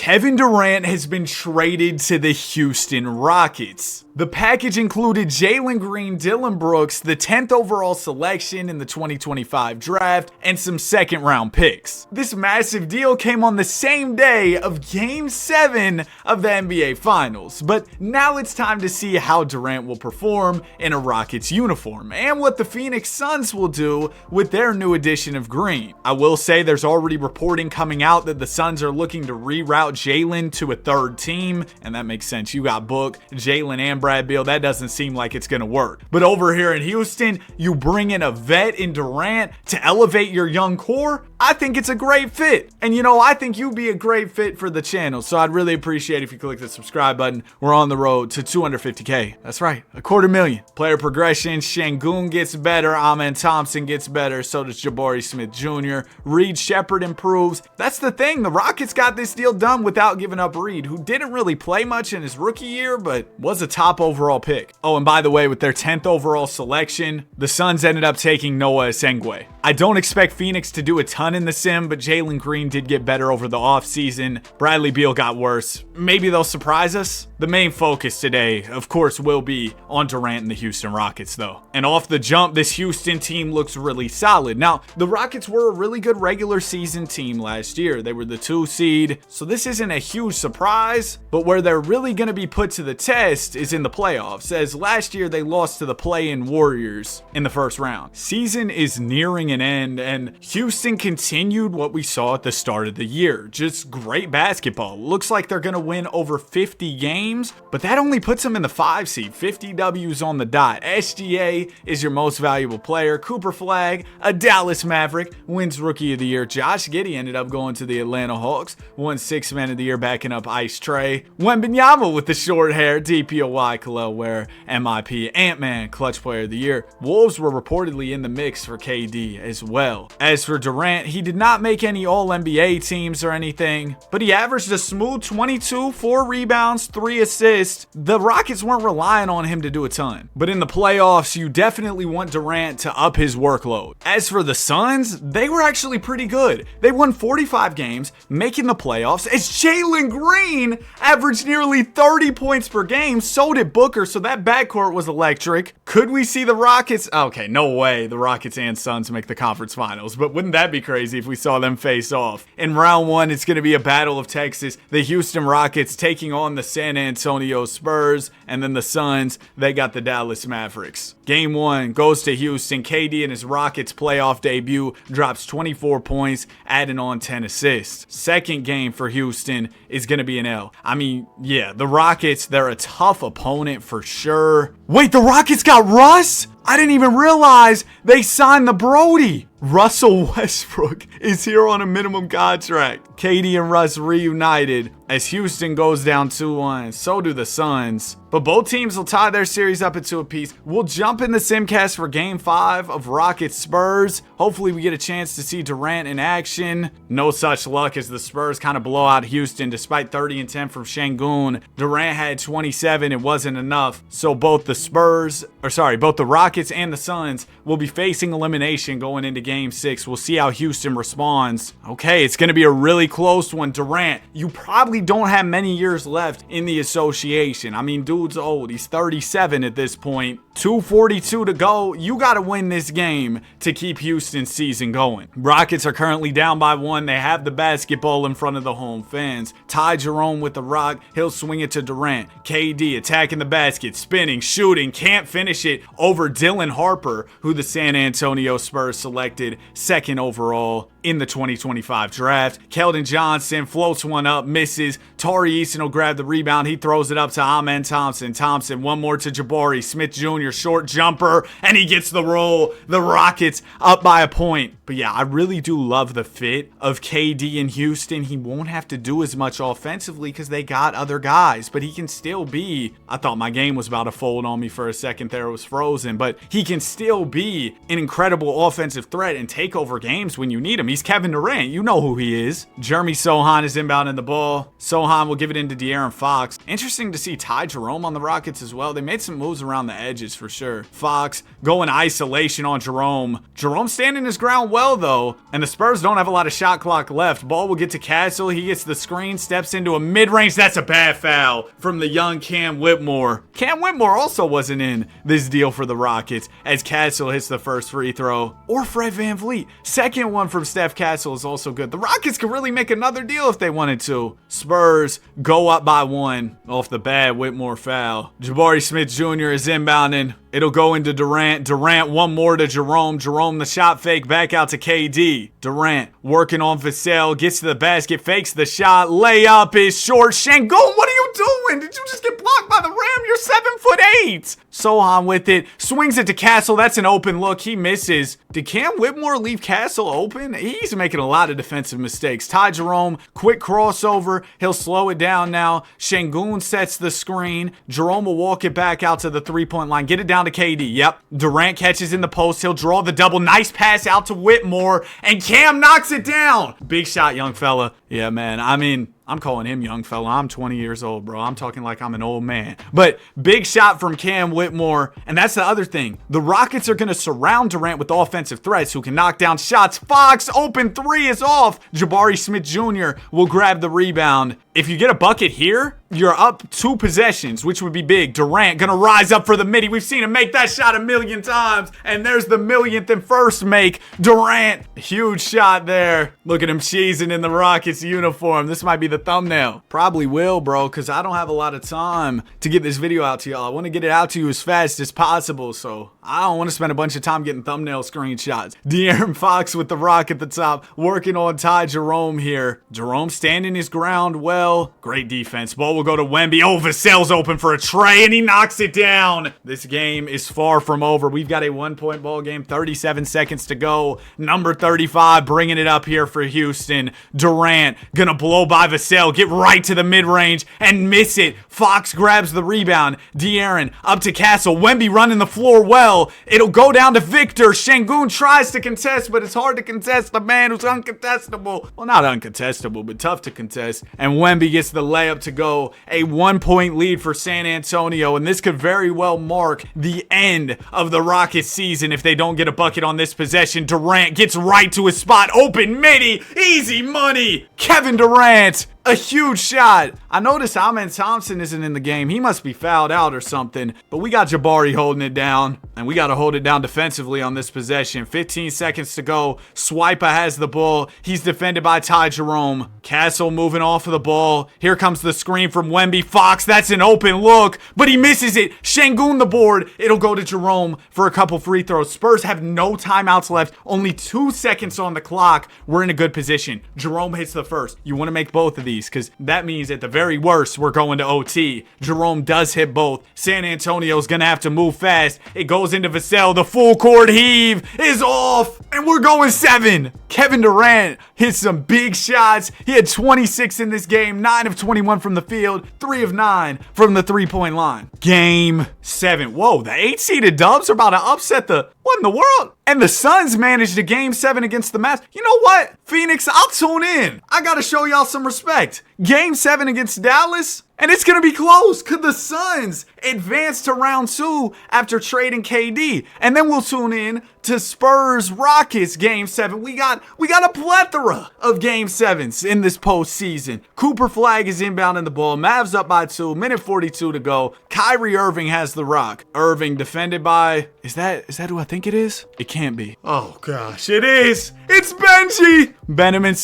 Kevin Durant has been traded to the Houston Rockets. The package included Jalen Green, Dillon Brooks, the 10th overall selection in the 2025 draft, and some second-round picks. This massive deal came on the same day of Game 7 of the NBA Finals, but now it's time to see how Durant will perform in a Rockets uniform, and what the Phoenix Suns will do with their new addition of Green. I will say there's already reporting coming out that the Suns are looking to reroute Jalen to a third team, and that makes sense. You got Book, Jalen, and Brad Beal. That doesn't seem like it's going to work. But over here in Houston, you bring in a vet in Durant to elevate your young core. I think it's a great fit. And I think you'd be a great fit for the channel. So I'd really appreciate if you click the subscribe button. We're on the road to 250K. That's right, 250,000. Player progression, Şengün gets better, Amen Thompson gets better, so does Jabari Smith Jr. Reed Shepherd improves. That's the thing, the Rockets got this deal done without giving up Reed, who didn't really play much in his rookie year, but was a top overall pick. Oh, and by the way, with their 10th overall selection, the Suns ended up taking Noah Esengwe. I don't expect Phoenix to do a ton in the sim, but Jalen Green did get better over the offseason. Bradley Beal got worse. Maybe they'll surprise us. The main focus today, of course, will be on Durant and the Houston Rockets, though. And off the jump, this Houston team looks really solid. Now, the Rockets were a really good regular season team last year. They were the 2 seed, so this isn't a huge surprise, but where they're really going to be put to the test is in the playoffs, as last year they lost to the play-in Warriors in the first round. Season is nearing an end, and Houston continued what we saw at the start of the year. Just great basketball. Looks like they're going to win over 50 games, but that only puts them in the 5 seed. 50 W's on the dot. SGA is your most valuable player. Cooper Flag, a Dallas Maverick, wins Rookie of the Year. Josh Giddey ended up going to the Atlanta Hawks, won 6th Man of the Year, backing up Ice Trae. Wembanyama with the short hair, DPOY, Khalil Ware, MIP, Ant-Man, Clutch Player of the Year. Wolves were reportedly in the mix for KD as well. As for Durant, he did not make any All-NBA teams or anything, but he averaged a smooth 22, 4 rebounds, 3 assists. The Rockets weren't relying on him to do a ton, but in the playoffs, you definitely want Durant to up his workload. As for the Suns, they were actually pretty good. They won 45 games, making the playoffs, as Jalen Green averaged nearly 30 points per game. So did Booker, so that backcourt was electric. Could we see the Rockets? Okay, no way the Rockets and Suns make the conference finals, but wouldn't that be crazy if we saw them face off? In round 1, it's going to be a battle of Texas. The Houston Rockets taking on the San Antonio Spurs, and then the Suns, they got the Dallas Mavericks. Game 1 goes to Houston. KD and his Rockets playoff debut drops 24 points, adding on 10 assists. Second game for Houston is going to be an L. I mean, yeah, the Rockets, they're a tough opponent for sure. Wait, the Rockets got Russ? I didn't even realize they signed the Brody. Russell Westbrook is here on a minimum contract. KD and Russ reunited as Houston goes down 2-1. So do the Suns. But both teams will tie their series up at 2 apiece. We'll jump in the Simcast for Game 5 of Rockets Spurs. Hopefully we get a chance to see Durant in action. No such luck as the Spurs kind of blow out Houston despite 30 and 10 from Şengün. Durant had 27. It wasn't enough. So both the Rockets and the Suns will be facing elimination going into Game 6. We'll see how Houston responds. Okay, it's going to be a really close one. Durant, you probably don't have many years left in the association. I mean, dude's old. He's 37 at this point. 2:42 to go. You got to win this game to keep Houston's season going. Rockets are currently down by 1. They have the basketball in front of the home fans. Ty Jerome with the rock. He'll swing it to Durant. KD attacking the basket, spinning, shooting, can't finish it over Dylan Harper, who the San Antonio Spurs selected 2nd overall in the 2025 draft. Keldon Johnson floats one up, misses. Tari Eason will grab the rebound. He throws it up to Amen Thompson. Thompson, one more to Jabari Smith Jr., short jumper, and he gets the roll. The Rockets up by a point. But yeah, I really do love the fit of KD in Houston. He won't have to do as much offensively because they got other guys, but he can still be, I thought my game was about to fold on me for a second there. It was frozen, but he can still be an incredible offensive threat. threat and take over games when you need him. He's Kevin Durant. You know who he is. Jeremy Sohan is inbounding the ball. Sohan will give it into De'Aaron Fox. Interesting to see Ty Jerome on the Rockets as well. They made some moves around the edges for sure. Fox going isolation on Jerome. Jerome standing his ground well though, and the Spurs don't have a lot of shot clock left. Ball will get to Castle. He gets the screen, steps into a mid-range. That's a bad foul from the young Cam Whitmore. Cam Whitmore also wasn't in this deal for the Rockets as Castle hits the first free throw. Or Fred VanVleet. Second one from Steph Castle is also good. The Rockets could really make another deal if they wanted to. Spurs go up by 1 off the bad Whitmore foul. Jabari Smith Jr. is inbounding. It'll go into Durant. Durant, one more to Jerome. Jerome, the shot fake, back out to KD. Durant working on Vassell, gets to the basket, fakes the shot. Layup is short. Şengün, what are you doing? Did you just get blocked by the rim? You're 7'8". Sohan with it, swings it to Castle. That's an open look. He misses. Did Cam Whitmore leave Castle open? He's making a lot of defensive mistakes. Ty Jerome, quick crossover. He'll slow it down now. Şengün sets the screen. Jerome will walk it back out to the three-point line. Get it down to KD. Yep. Durant catches in the post. He'll draw the double. Nice pass out to Whitmore. And Cam knocks it down. Big shot, young fella. Yeah, man. I mean, I'm calling him young fella. I'm 20 years old, bro. I'm talking like I'm an old man. But big shot from Cam Whitmore. And that's the other thing. The Rockets are going to surround Durant with offensive threats who can knock down shots. Fox, open three is off. Jabari Smith Jr. will grab the rebound. If you get a bucket here, you're up 2 possessions, which would be big. Durant gonna rise up for the midi. We've seen him make that shot a million times. And there's the millionth and first make. Durant, huge shot there. Look at him cheesing in the Rockets uniform. This might be the thumbnail. Probably will, bro, because I don't have a lot of time to get this video out to y'all. I want to get it out to you as fast as possible, so I don't want to spend a bunch of time getting thumbnail screenshots. De'Aaron Fox with the rock at the top, working on Ty Jerome here. Jerome standing his ground well. Great defense. Ball will go to Wemby. Oh, Vassell's open for a tray, and he knocks it down. This game is far from over. We've got a 1-point ball game, 37 seconds to go. Number 35 bringing it up here for Houston. Durant gonna blow by Vassell, get right to the mid-range, and miss it. Fox grabs the rebound. De'Aaron up to Castle. Wemby running the floor well. It'll go down to Victor. Şengün tries to contest, but it's hard to contest the man who's uncontestable. Well, not uncontestable, but tough to contest. And Wemby gets the layup to go. A 1-point lead for San Antonio, and this could very well mark the end of the Rockets season if they don't get a bucket on this possession. Durant gets right to his spot. Open midi. Easy money. Kevin Durant. A huge shot. I noticed Amen Thompson isn't in the game. He must be fouled out or something. But we got Jabari holding it down. And we got to hold it down defensively on this possession. 15 seconds to go. Swiper has the ball. He's defended by Ty Jerome. Castle moving off of the ball. Here comes the screen from Wemby. Fox, that's an open look. But he misses it. Şengün the board. It'll go to Jerome for a couple free throws. Spurs have no timeouts left. Only 2 seconds on the clock. We're in a good position. Jerome hits the first. You want to make both of these, because that means at the very worst we're going to OT. Jerome does hit both. San Antonio's gonna have to move fast. It goes into Vassell. The full court heave is off, and we're going 7. Kevin Durant hit some big shots. He had 26 in this game, 9 of 21 from the field, 3 of 9 from the three-point line. Game 7. Whoa, the 8-seeded Dubs are about to upset the... What in the world? And the Suns managed a game 7 against the Mavs. You know what? Phoenix, I'll tune in. I gotta show y'all some respect. Game 7 against Dallas, and it's gonna be close. Could the Suns advance to round 2 after trading KD? And then we'll tune in to Spurs Rockets game 7. We got a plethora of game 7s in this postseason. Cooper Flag is inbounding the ball. Mavs up by 2. Minute 42 to go. Kyrie Irving has the rock. Irving defended by... Is that who I think it is? It can't be. Oh gosh, it is. It's Benji. Benjamin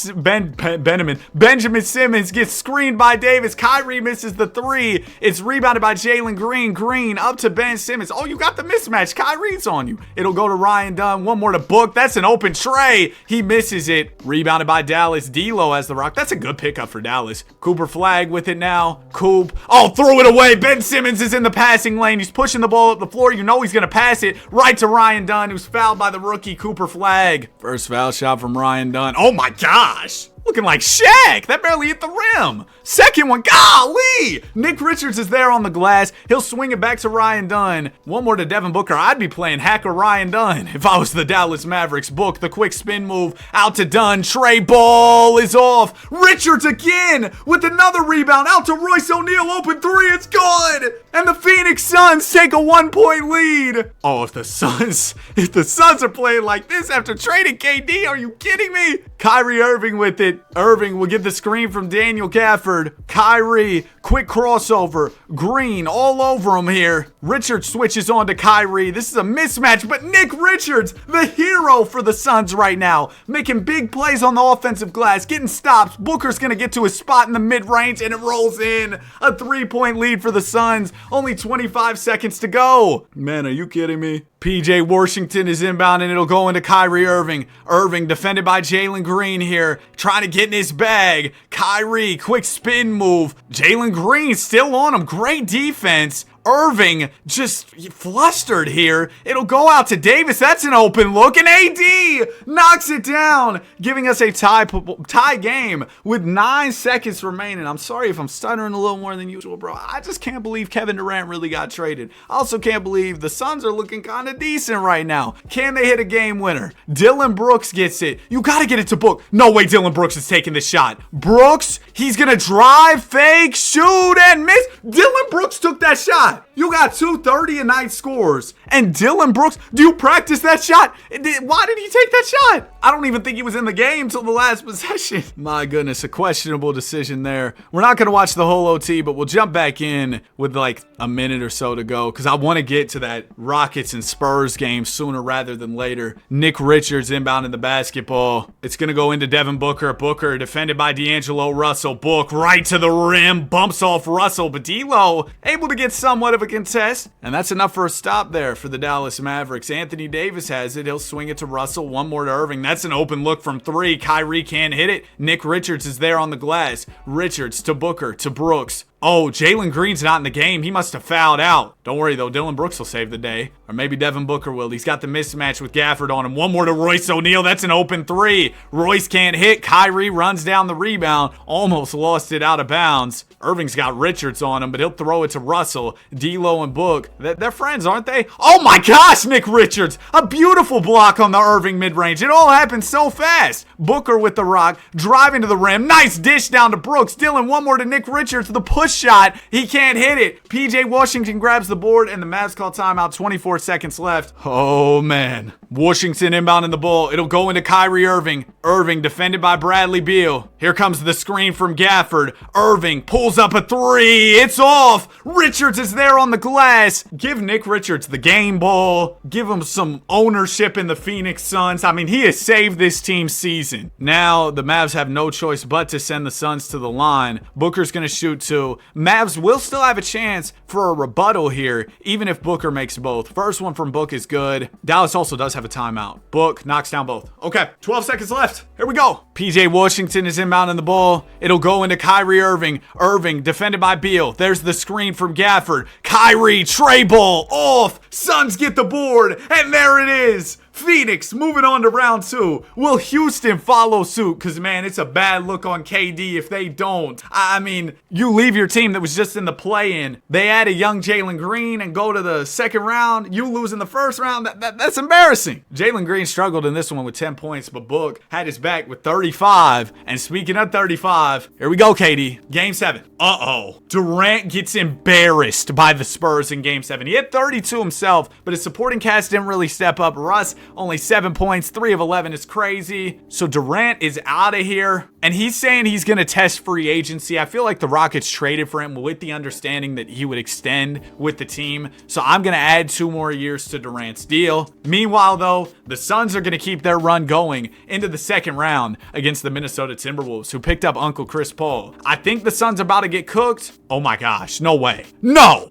Simmons gets screened by Davis. Kyrie misses the 3. It's rebounded by Jalen Green. Green up to Ben Simmons. Oh, you got the mismatch. Kyrie's on you. It'll go to Ryan Dunn. One more to Book. That's an open tray. He misses it. Rebounded by Dallas. D'Lo has the rock. That's a good pickup for Dallas. Cooper Flag with it now. Coop. Oh, throw it away. Ben Simmons is in the passing lane. He's pushing the ball up the floor. You know he's going to pass it right to Ryan Dunn, who's fouled by the rookie Cooper Flag. First foul shot from Ryan Dunn. Oh my gosh. Looking like Shaq. That barely hit the rim. Second one. Golly. Nick Richards is there on the glass. He'll swing it back to Ryan Dunn. One more to Devin Booker. I'd be playing hacker Ryan Dunn if I was the Dallas Mavericks. Book the quick spin move out to Dunn. Trey ball is off. Richards again with another rebound out to Royce O'Neal. Open three. It's good. And the Phoenix Suns take a 1-point lead. Oh, if the Suns are playing like this after trading KD, are you kidding me? Kyrie Irving with it. Irving will get the screen from Daniel Gafford. Kyrie, quick crossover. Green all over him here. Richards switches on to Kyrie. This is a mismatch, but Nick Richards, the hero for the Suns right now, making big plays on the offensive glass, getting stops. Booker's going to get to his spot in the mid-range, and it rolls in. A 3-point lead for the Suns. Only 25 seconds to go. Man, are you kidding me? PJ Washington is inbound, and it'll go into Kyrie Irving. Irving defended by Jalen Green here, trying to get in his bag. Kyrie, quick spin move. Jalen Green still on him. Great defense. Irving just flustered here. It'll go out to Davis. That's an open look. And AD knocks it down, giving us a tie game with 9 seconds remaining. I'm sorry if I'm stuttering a little more than usual, bro. I just can't believe Kevin Durant really got traded. I also can't believe the Suns are looking kind of decent right now. Can they hit a game winner? Dylan Brooks gets it. You got to get it to Book. No way Dylan Brooks is taking the shot. Brooks, he's going to drive, fake, shoot, and miss. Dylan Brooks took that shot. You got 230 a night scores. And Dylan Brooks, do you practice that shot? Why did he take that shot? I don't even think he was in the game till the last possession. My goodness, a questionable decision there. We're not going to watch the whole OT, but we'll jump back in with like a minute or so to go because I want to get to that Rockets and Spurs game sooner rather than later. Nick Richards inbound in the basketball. It's going to go into Devin Booker. Booker defended by D'Angelo Russell. Book right to the rim. Bumps off Russell, but D'Lo able to get somewhat of a contest. And that's enough for a stop there for the Dallas Mavericks. Anthony Davis has it. He'll swing it to Russell. One more to Irving. That's an open look from three. Kyrie can't hit it. Nick Richards is there on the glass. Richards to Booker to Brooks. Oh, Jalen Green's not in the game. He must have fouled out. Don't worry, though. Dylan Brooks will save the day. Or maybe Devin Booker will. He's got the mismatch with Gafford on him. One more to Royce O'Neal. That's an open three. Royce can't hit. Kyrie runs down the rebound. Almost lost it out of bounds. Irving's got Richards on him, but he'll throw it to Russell. D'Lo and Book. They're friends, aren't they? Oh my gosh, Nick Richards. A beautiful block on the Irving mid-range. It all happened so fast. Booker with the rock. Driving to the rim. Nice dish down to Brooks. Dylan, one more to Nick Richards. The push shot. He can't hit it. PJ Washington grabs the board, and the Mavs call timeout. 24 seconds left. Oh, man. Washington inbound in the ball. It'll go into Kyrie Irving. Irving defended by Bradley Beal. Here comes the screen from Gafford. Irving pulls up a three. It's off. Richards is there on the glass. Give Nick Richards the game ball. Give him some ownership in the Phoenix Suns. I mean, he has saved this team's season. Now, the Mavs have no choice but to send the Suns to the line. Booker's going to shoot two. Mavs will still have a chance for a rebuttal here, even if Booker makes both. First one from Book is good. Dallas also does have a timeout. Book knocks down both. Okay, 12 seconds left. Here we go. PJ Washington is inbound in the ball. It'll go into Kyrie Irving. Irving defended by Beal. There's the screen from Gafford. Kyrie, tray ball, off. Suns get the board, and there it is. Phoenix moving on to round two. Will Houston follow suit? Because, man, it's a bad look on KD if they don't. I mean, you leave your team that was just in the play-in. They add a young Jalen Green and go to the second round. You lose in the first round. That's embarrassing. Jalen Green struggled in this one with 10 points, but Book had his back with 35. And speaking of 35, here we go, KD. Game 7. Uh-oh. Durant gets embarrassed by the Spurs in Game 7. He had 32 himself, but his supporting cast didn't really step up. Russ, only 7 points, 3 of 11 is crazy. So Durant is out of here, and he's saying he's going to test free agency. I feel like the Rockets traded for him with the understanding that he would extend with the team. So I'm going to add 2 more years to Durant's deal. Meanwhile, though, the Suns are going to keep their run going into the second round against the Minnesota Timberwolves, who picked up Uncle Chris Paul. I think the Suns are about to get cooked. Oh my gosh, no way. No!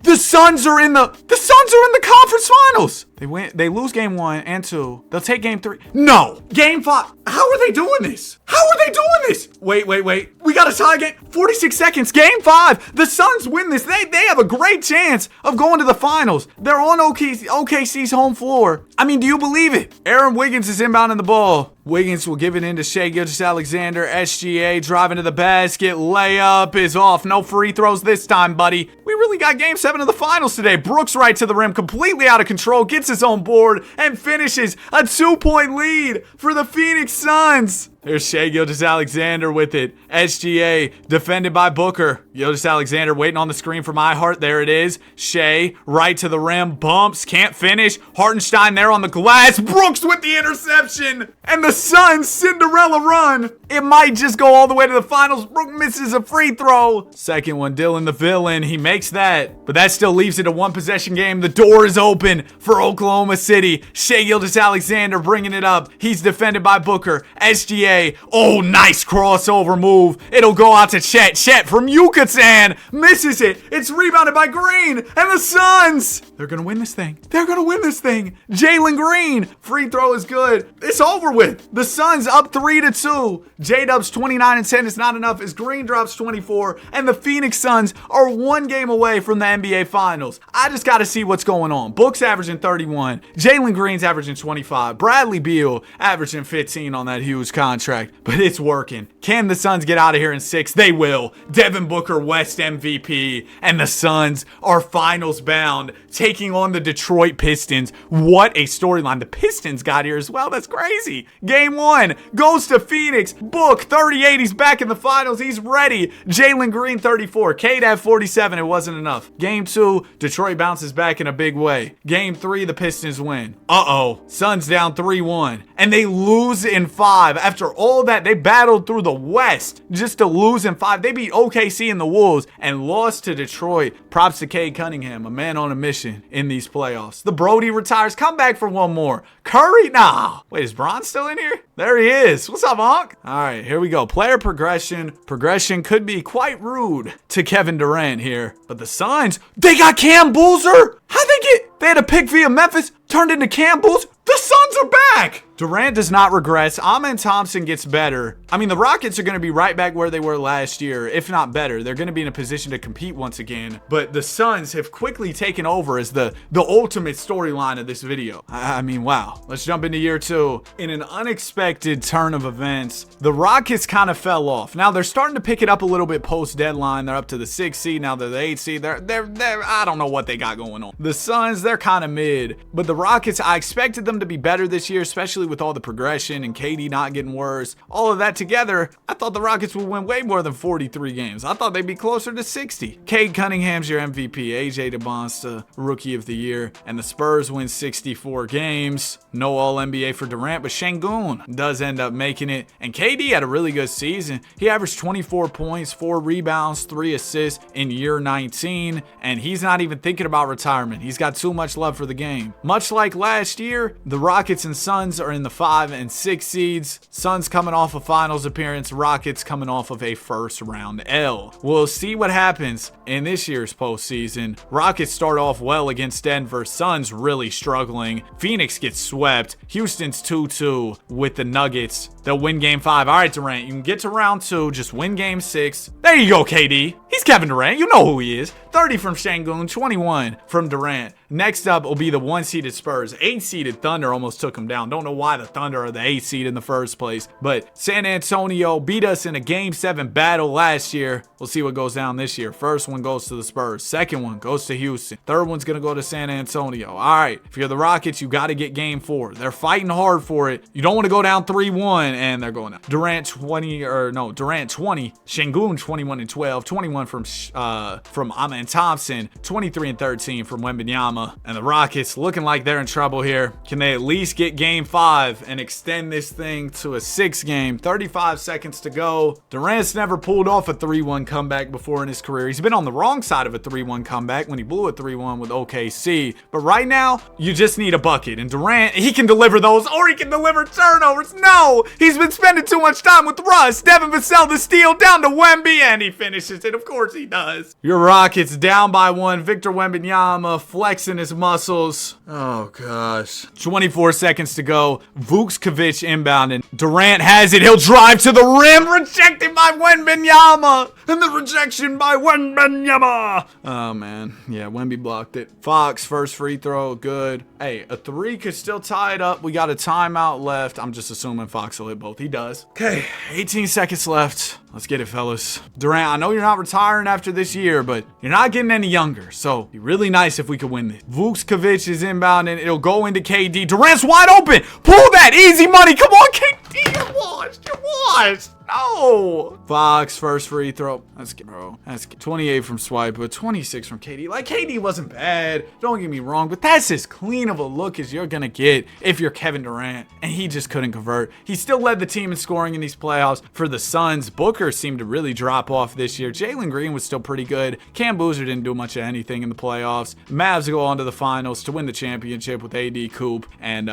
The Suns are in the conference finals. They lose game 1 and 2. They'll take game 3. No! Game 5. How are they doing this? Wait. We got a tie game. 46 seconds. Game 5. The Suns win this. They have a great chance of going to the finals. They're on OKC's home floor. I mean, do you believe it? Aaron Wiggins is inbound in the ball. Wiggins will give it into Shai Gilgeous-Alexander. SGA driving to the basket. Layup is off. No free throws this time, buddy. We really got game 7 of the finals today. Brooks right to the rim, completely out of control, gets his own board, and finishes a 2-point lead for the Phoenix Suns. There's Shai Gilgeous-Alexander with it. SGA defended by Booker. Gilgeous-Alexander waiting on the screen for my heart. There it is. Shai right to the rim. Bumps. Can't finish. Hartenstein there on the glass. Brooks with the interception. And the Suns Cinderella run. It might just go all the way to the finals. Brooks misses a free throw. Second one, Dylan the villain. He makes that. But that still leaves it a one-possession game. The door is open for Oklahoma City. Shai Gilgeous-Alexander bringing it up. He's defended by Booker. SGA. Oh, nice crossover move. It'll go out to Chet. Chet from Yucatan misses it. It's rebounded by Green. And the Suns, they're going to win this thing. They're going to win this thing. Jalen Green. Free throw is good. It's over with. The Suns up 3-2. J-Dub's 29-10 is not enough as Green drops 24. And the Phoenix Suns are one game away from the NBA Finals. I just got to see what's going on. Book's averaging 31. Jalen Green's averaging 25. Bradley Beal averaging 15 on that huge contract. But it's working. Can the Suns get out of here in 6? They will. Devin Booker, West MVP, and the Suns are finals bound, taking on the Detroit Pistons. What a storyline. The Pistons got here as well. That's crazy. Game 1 goes to Phoenix. Book 38. He's back in the finals. He's ready. Jalen Green 34. Cade at 47. It wasn't enough. Game 2, Detroit bounces back in a big way. Game 3, the Pistons win. Suns down 3-1. And they lose in 5. After all that, they battled through the West just to lose in 5. They beat OKC and the Wolves and lost to Detroit. Props to Cade Cunningham, a man on a mission in these playoffs. The Brody retires. Come back for one more. Curry? Nah. Wait, is Bron still in here? There he is. What's up, Honk? All right, here we go. Player progression. Progression could be quite rude to Kevin Durant here. But the Suns, they got Cam Boozer. How'd they get? They had a pick via Memphis, turned into Cam Boozer. The Suns are back. Durant does not regress. Amen Thompson gets better. I mean, the Rockets are going to be right back where they were last year, if not better. They're going to be in a position to compete once again. But the Suns have quickly taken over as the ultimate storyline of this video. I mean, wow. Let's jump into year 2. In an unexpected turn of events, the Rockets kind of fell off. Now, they're starting to pick it up a little bit post-deadline. They're up to the 6th seed. Now they're the 8th seed. They're I don't know what they got going on. The Suns, they're kind of mid. But the Rockets, I expected them to be better this year, especially with all the progression and KD not getting worse. All of that together, I thought the Rockets would win way more than 43 games. I thought they'd be closer to 60. Cade Cunningham's your MVP. AJ DeBonsta, Rookie of the Year. And the Spurs win 64 games. No All-NBA for Durant, but Şengün does end up making it. And KD had a really good season. He averaged 24 points, 4 rebounds, 3 assists in year 19. And he's not even thinking about retirement. He's got too much love for the game. Much like last year, the Rockets and Suns are in the 5 and 6 seeds. Suns coming off a finals appearance, Rockets coming off of a first round L. We'll see what happens in this year's postseason. Rockets start off well against Denver. Suns really struggling. Phoenix gets swept. Houston's 2-2 with the Nuggets. They'll win game 5. All right, Durant, you can get to round 2. Just win game 6. There you go, KD. He's Kevin Durant. You know who he is. 30 from Şengün, 21 from Durant. Next up will be the 1-seeded Spurs. 8-seeded Thunder almost took them down. Don't know why the Thunder are the 8th seed in the first place. But San Antonio beat us in a game 7 battle last year. We'll see what goes down this year. First one goes to the Spurs. Second one goes to Houston. Third one's going to go to San Antonio. All right, if you're the Rockets, you got to get game 4. They're fighting hard for it. You don't want to go down 3-1, and they're going down. Durant 20, Şengün 21 and 12, 21 from Amen Thompson, 23 and 13 from Wembanyama. And the Rockets looking like they're in trouble here. Can they at least get game 5 and extend this thing to a 6 game? 35 seconds to go. Durant's never pulled off a 3-1 comeback before in his career. He's been on the wrong side of a 3-1 comeback when he blew a 3-1 with OKC. But right now, you just need a bucket. And Durant, he can deliver those, or he can deliver turnovers. No, He's been spending too much time with Russ. Devin Vassell the steal down to Wemby, and he finishes it. Of course he does. Your Rockets down by 1. Victor Wembanyama flexing his muscles. Oh, gosh. 24 seconds to go. Vucevic inbounding. Durant has it. He'll drive to the rim. Rejected by Wembanyama. And the rejection by Wembanyama. Oh, man. Yeah, Wemby blocked it. Fox, first free throw. Good. Hey, a 3 could still tie it up. We got a timeout left. I'm just assuming Fox will hit both. He does. Okay, 18 seconds left. Let's get it, fellas. Durant, I know you're not retiring after this year, but you're not getting any younger. So, it'd be really nice if we could win this. Vucevic is inbounding. It'll go into KD. Durant's wide open. Pull that. Easy money. Come on, KD. You're washed. You're washed. No. Fox, first free throw. That's good, bro. That's good. 28 from Swipe, but 26 from KD. Like, KD wasn't bad. Don't get me wrong, but that's as clean of a look as you're going to get if you're Kevin Durant. And he just couldn't convert. He still led the team in scoring in these playoffs. For the Suns, Booker seemed to really drop off this year. Jalen Green was still pretty good. Cam Boozer didn't do much of anything in the playoffs. Mavs go on to the finals to win the championship with AD, Coop, and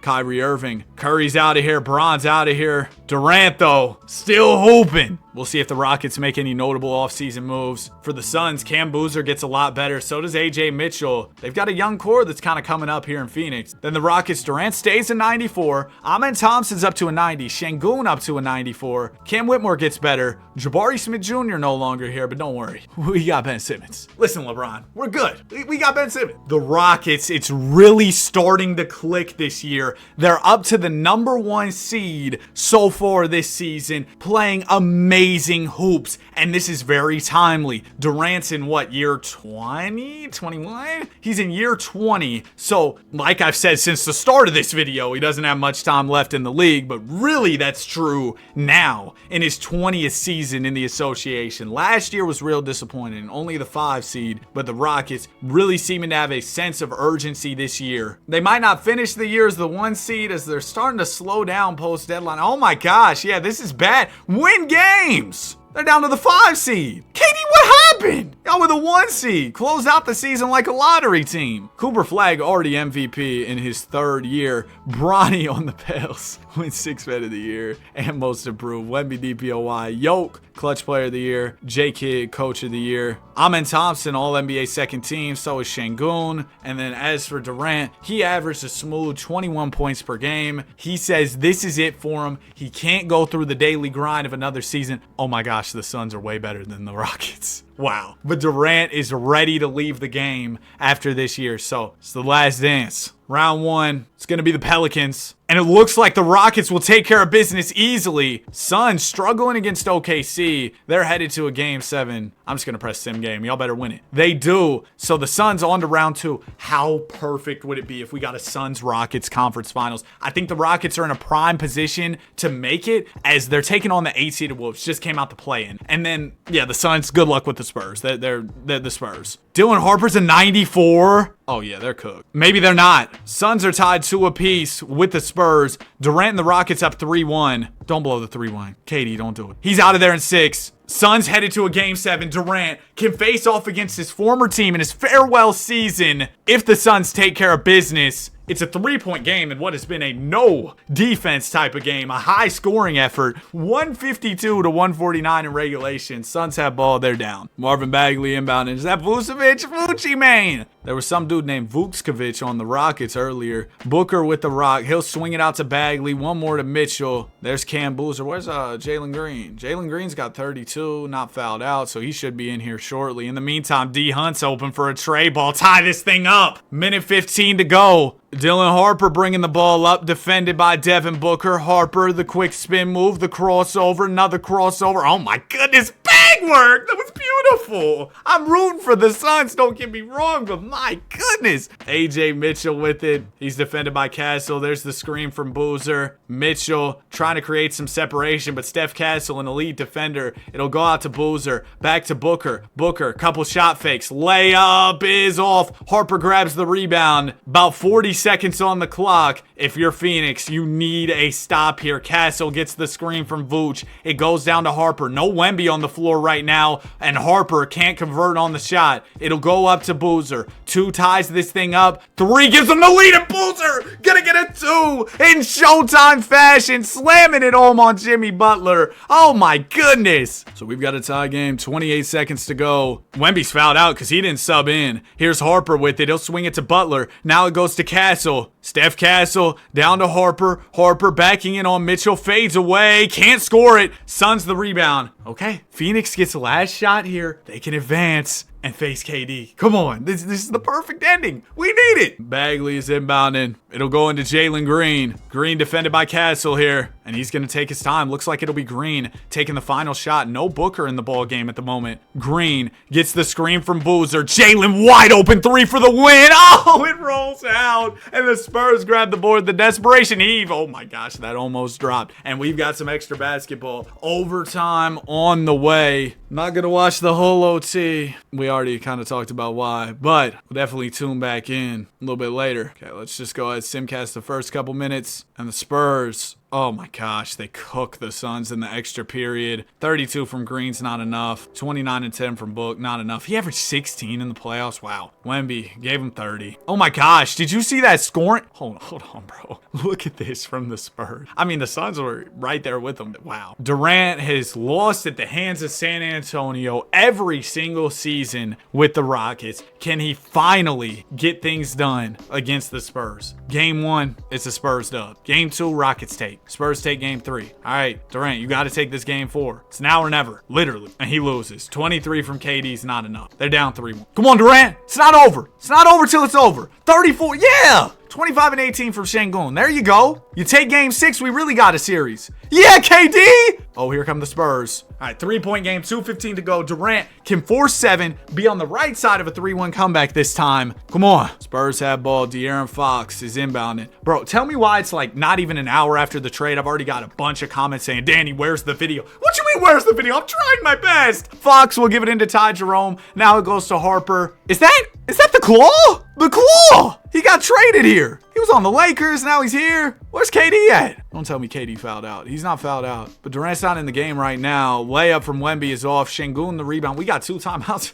Kyrie Irving. Curry's out of here. Bron's out of here. Durant, though, still hooping. We'll see if the Rockets make any notable offseason moves. For the Suns, Cam Boozer gets a lot better. So does AJ Mitchell. They've got a young core that's kind of coming up here in Phoenix. Then the Rockets, Durant stays a 94. Amen Thompson's up to a 90. Şengün up to a 94. Cam Whitmore gets better. Jabari Smith Jr. no longer here, but don't worry. We got Ben Simmons. Listen, LeBron, we're good. We got Ben Simmons. The Rockets, it's really starting to click this year. They're up to the #1 seed so far this season, playing amazing hoops, and this is very timely. Durant's in what, year 20? 21? He's in year 20, so like I've said since the start of this video, he doesn't have much time left in the league, but really that's true now in his 20th season in the association. Last year was real disappointing, only the 5 seed, but the Rockets really seeming to have a sense of urgency this year. They might not finish the year as the 1 seed as they're starting to slow down post deadline. Oh my gosh, yeah, this is bad. Win games! They're down to the 5 seed. KD, what happened? Y'all were the 1 seed. Closed out the season like a lottery team. Cooper Flagg already MVP in his 3rd year. Bronny on the Pels wins 6th Man of the Year and Most Improved. Wemby DPOY. Yoke, Clutch Player of the Year. J Kidd, Coach of the Year. Amen Thompson, All-NBA 2nd team. So is Şengün. And then as for Durant, he averaged a smooth 21 points per game. He says this is it for him. He can't go through the daily grind of another season. Oh my gosh, the Suns are way better than the Rockets. Wow. But Durant is ready to leave the game after this year. So it's the last dance. Round 1, it's going to be the Pelicans. And it looks like the Rockets will take care of business easily. Suns struggling against OKC. They're headed to a game 7. I'm just going to press sim game. Y'all better win it. They do. So the Suns on to round 2. How perfect would it be if we got a Suns-Rockets conference finals? I think the Rockets are in a prime position to make it as they're taking on the 8-seeded Wolves. Just came out to play in. And then, yeah, the Suns, good luck with the Spurs. They're the Spurs. Dylan Harper's a 94. Oh, yeah, they're cooked. Maybe they're not. Suns are tied 2 apiece with the Spurs. Durant and the Rockets up 3-1. Don't blow the 3-1. KD, don't do it. He's out of there in 6. Suns headed to a game 7. Durant can face off against his former team in his farewell season if the Suns take care of business. It's a 3-point game in what has been a no defense type of game, a high scoring effort. 152 to 149 in regulation. Suns have ball, they're down. Marvin Bagley inbounding. Is that Vucevic? Vucci, man. There was some dude named Vucevic on the Rockets earlier. Booker with the rock. He'll swing it out to Bagley. One more to Mitchell. There's Cam Boozer. Where's Jalen Green? Jalen Green's got 32, not fouled out, so he should be in here shortly. In the meantime, D Hunt's open for a tray ball. Tie this thing up. Minute 15 to go. Dylan Harper bringing the ball up, defended by Devin Booker. Harper, the quick spin move, the crossover, another crossover. Oh my goodness, bag work! That was beautiful. I'm rooting for the Suns, don't get me wrong, but my goodness. AJ Mitchell with it. He's defended by Castle. There's the screen from Boozer. Mitchell trying to create some separation, but Steph Castle, an elite defender. It'll go out to Boozer. Back to Booker. Booker, couple shot fakes. Layup is off. Harper grabs the rebound. About 40 seconds on the clock. If you're Phoenix, you need a stop here. Castle gets the screen from Vooch. It goes down to Harper. No Wemby on the floor right now, and Harper can't convert on the shot. It'll go up to Boozer. 2 ties this thing up. 3 gives him the lead, and Boozer gonna get a 2 in Showtime fashion, slamming it home on Jimmy Butler. Oh my goodness. So we've got a tie game, 28 seconds to go. Wemby's fouled out because he didn't sub in. Here's Harper with it. He'll swing it to Butler. Now it goes to Castle. Steph Castle down to Harper. Harper backing in on Mitchell, fades away, can't score it. Suns the rebound. Okay, Phoenix gets the last shot here. They can advance and face KD. Come on, this is the perfect ending. We need it. Bagley is inbounding. It'll go into Jalen Green. Green defended by Castle here, and he's going to take his time. Looks like it'll be Green taking the final shot. No Booker in the ball game at the moment. Green gets the screen from Boozer. Jalen wide open 3 for the win. Oh, it rolls out, and the Spurs grab the board. The desperation heave. Oh my gosh, that almost dropped. And we've got some extra basketball. Overtime on the way. Not going to watch the whole OT. We already kind of talked about why, but we'll definitely tune back in a little bit later. Okay, let's just go ahead simcast the first couple minutes. And the Spurs, oh my gosh, they cook the Suns in the extra period. 32 from Green's not enough. 29 and 10 from Book, not enough. He averaged 16 in the playoffs. Wow. Wemby gave him 30. Oh my gosh, did you see that scoring? Hold on, bro. Look at this from the Spurs. I mean, the Suns were right there with them. Wow. Durant has lost at the hands of San Antonio every single season with the Rockets. Can he finally get things done against the Spurs? Game 1, it's a Spurs dub. Game 2, Rockets take. Spurs take game 3. All right, Durant, you got to take this game 4. It's now or never, literally. And he loses. 23 from KD is not enough. They're down 3-1. Come on, Durant. It's not over. It's not over till it's over. 34, yeah. 25 and 18 from Şengün. There you go. You take game 6, we really got a series. Yeah, KD. Oh, here come the Spurs. All right, 3-point game, 2:15 to go. Durant can force 7, be on the right side of a 3-1 comeback this time. Come on. Spurs have ball. De'Aaron Fox is inbounding. Bro, tell me why it's like not even an hour after the trade. I've already got a bunch of comments saying, Danny, where's the video? What you mean, where's the video? I'm trying my best. Fox will give it into Ty Jerome. Now it goes to Harper. Is that the claw? The claw! He got traded here. He was on the Lakers. Now he's here. Where's KD at? Don't tell me KD fouled out. He's not fouled out. But Durant's not in the game right now. Layup from Wemby is off. Şengün the rebound. We got 2 timeouts.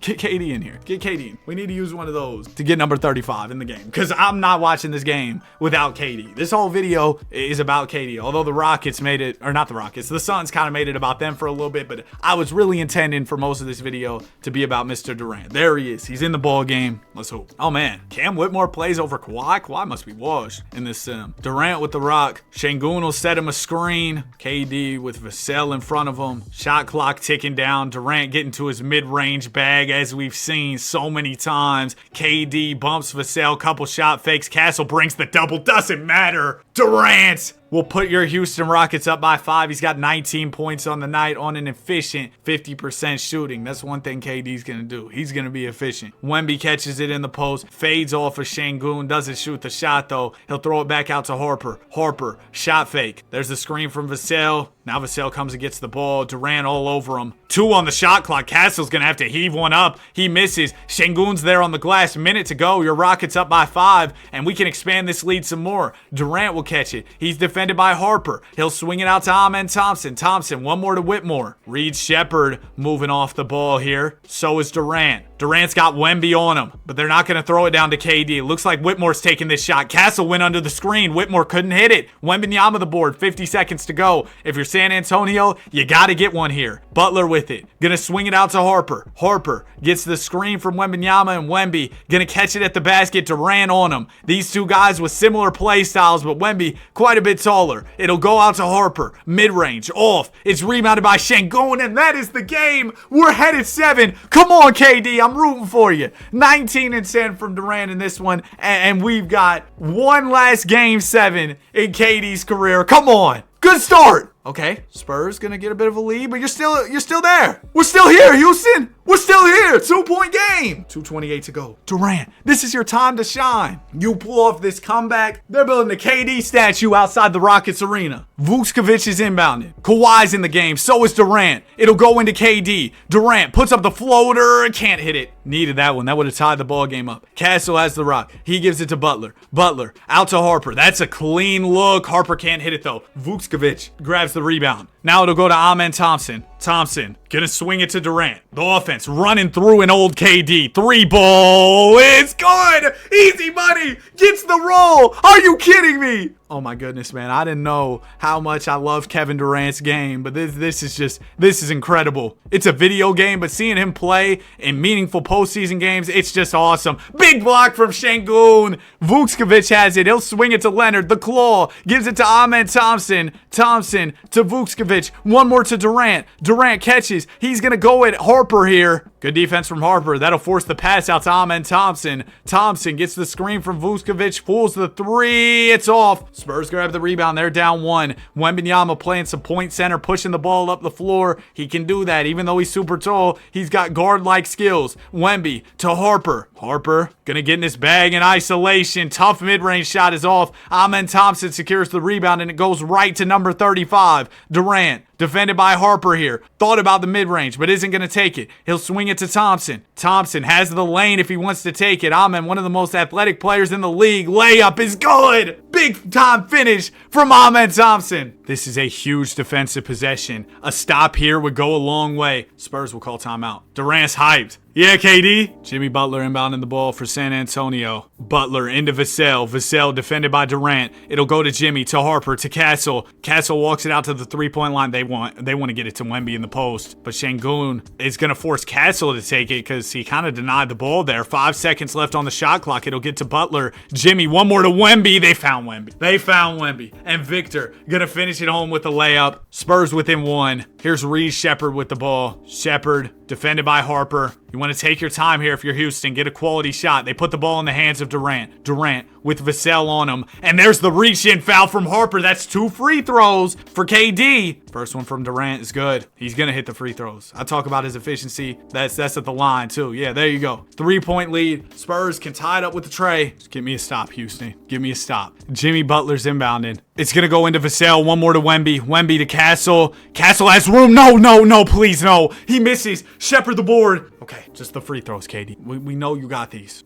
Get KD in here. Get KD in. We need to use one of those to get number 35 in the game. Because I'm not watching this game without KD. This whole video is about KD. Although the Rockets made it, or not the Rockets, the Suns kind of made it about them for a little bit. But I was really intending for most of this video to be about Mr. Durant. There he is. He's in the ball game. Let's hope. Oh man. Cam Whitmore plays over Kawhi. Kawhi must be washed in this sim. Durant with the rock. Şengün will set him a screen. KD with Vassell in front of him. Shot clock ticking down. Durant getting to his mid-range bag as we've seen so many times. KD bumps Vassell. Couple shot fakes. Castle brings the double. Doesn't matter. Durant will put your Houston Rockets up by 5. He's got 19 points on the night on an efficient 50% shooting. That's one thing KD's going to do. He's going to be efficient. Wemby catches it in the post, fades off of Şengün, doesn't shoot the shot though. He'll throw it back out to Harper. Harper, shot fake. There's the screen from Vassell. Now Vassell comes and gets the ball. Durant all over him. 2 on the shot clock. Castle's going to have to heave one up. He misses. Şengün's there on the glass. Minute to go. Your Rockets up by 5, and we can expand this lead some more. Durant will catch it. He's defended by Harper. He'll swing it out to Amen Thompson. Thompson, one more to Whitmore. Reed Shepherd moving off the ball here. So is Durant. Durant's got Wemby on him, but they're not going to throw it down to KD. It looks like Whitmore's taking this shot. Castle went under the screen. Whitmore couldn't hit it. Wembanyama the board. 50 seconds to go. If you're San Antonio, you got to get one here. Butler with it. Gonna swing it out to Harper. Harper gets the screen from Wembanyama, and Wemby gonna catch it at the basket. Durant on him. These 2 guys with similar play styles, but Wemby quite a bit taller. It'll go out to Harper. Mid-range. Off. It's rebounded by Şengün, and that is the game. We're headed 7. Come on, KD. I'm rooting for you. 19 and 10 from Durant in this one, and we've got one last game 7 in KD's career. Come on. Good start. Okay, Spurs gonna get a bit of a lead, but you're still there. We're still here, Houston. We're still here. 2-point game. 2:28 to go. Durant, this is your time to shine. You pull off this comeback. They're building a KD statue outside the Rockets arena. Vucevic is inbounding. Kawhi's in the game. So is Durant. It'll go into KD. Durant puts up the floater. Can't hit it. Needed that one. That would have tied the ball game up. Castle has the rock. He gives it to Butler. Butler out to Harper. That's a clean look. Harper can't hit it though. Vucevic grabs the rebound. Now it'll go to Amen Thompson. Thompson gonna swing it to Durant. The offense running through an old KD. 3-ball. It's good. Easy money. Gets the roll. Are you kidding me? Oh my goodness, man. I didn't know how much I love Kevin Durant's game, but this is incredible. It's a video game, but seeing him play in meaningful postseason games, it's just awesome. Big block from Şengün. Vucevic has it. He'll swing it to Leonard. The claw gives it to Amen Thompson. Thompson to Vucevic. One more to Durant. Durant catches. He's going to go at Harper here. Good defense from Harper. That'll force the pass out to Amen Thompson. Thompson gets the screen from Vucevic. Pulls the three. It's off. Spurs grab the rebound. They're down 1. Wembanyama playing some point center, pushing the ball up the floor. He can do that. Even though he's super tall, he's got guard-like skills. Wemby to Harper. Harper gonna get in his bag in isolation. Tough mid-range shot is off. Amen Thompson secures the rebound, and it goes right to number 35. Durant. Defended by Harper here. Thought about the mid-range, but isn't going to take it. He'll swing it to Thompson. Thompson has the lane if he wants to take it. Amen, one of the most athletic players in the league. Layup is good. Big time finish from Amen Thompson. This is a huge defensive possession. A stop here would go a long way. Spurs will call timeout. Durant's hyped. Yeah, KD. Jimmy Butler inbounding the ball for San Antonio. Butler into Vassell. Vassell defended by Durant. It'll go to Jimmy, to Harper, to Castle. Castle walks it out to the three-point line. They want to get it to Wemby in the post. But Şengün is going to force Castle to take it because he kind of denied the ball there. 5 seconds left on the shot clock. It'll get to Butler. Jimmy, one more to Wemby. They found Wemby. And Victor going to finish it home with a layup. Spurs within 1. Here's Reed Shepherd with the ball. Shepherd defended by Harper. You want to take your time here if you're Houston. Get a quality shot. They put the ball in the hands of Durant. Durant with Vassell on him. And there's the reach-in foul from Harper. That's 2 free throws for KD. First one from Durant is good. He's going to hit the free throws. I talk about his efficiency. That's at the line, too. Yeah, there you go. 3-point lead. Spurs can tie it up with the tray. Just give me a stop, Houston. Give me a stop. Jimmy Butler's inbounding. It's going to go into Vassell. One more to Wemby. Wemby to Castle. Castle has room. No, please, no. He misses. Shepherd the board. Okay, just the free throws, KD. We know you got these.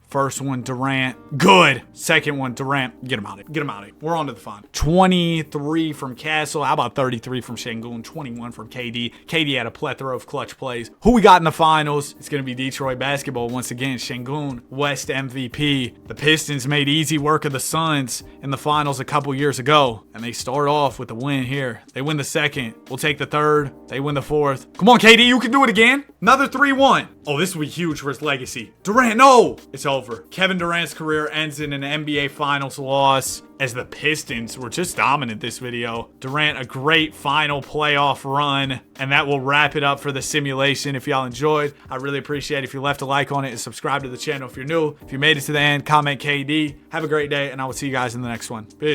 First one, Durant. Good. Second one, Durant. Get him out of it. We're on to the fun. 23 from Castle. How about 33 from Şengün? 21 from KD. KD had a plethora of clutch plays. Who we got in the finals? It's going to be Detroit basketball once again. Şengün, West MVP. The Pistons made easy work of the Suns in the finals a couple years ago, and they start off with the win here. They win the second. We'll take the third. They win the fourth. Come on, KD, you can do it again. Another 3-1. Oh, this will be huge for his legacy. Durant, no! It's over. Kevin Durant's career ends in an NBA Finals loss as the Pistons were just dominant this video. Durant, a great final playoff run, and that will wrap it up for the simulation. If y'all enjoyed, I really appreciate it if you left a like on it and subscribe to the channel if you're new. If you made it to the end, comment KD. Have a great day, and I will see you guys in the next one. Peace.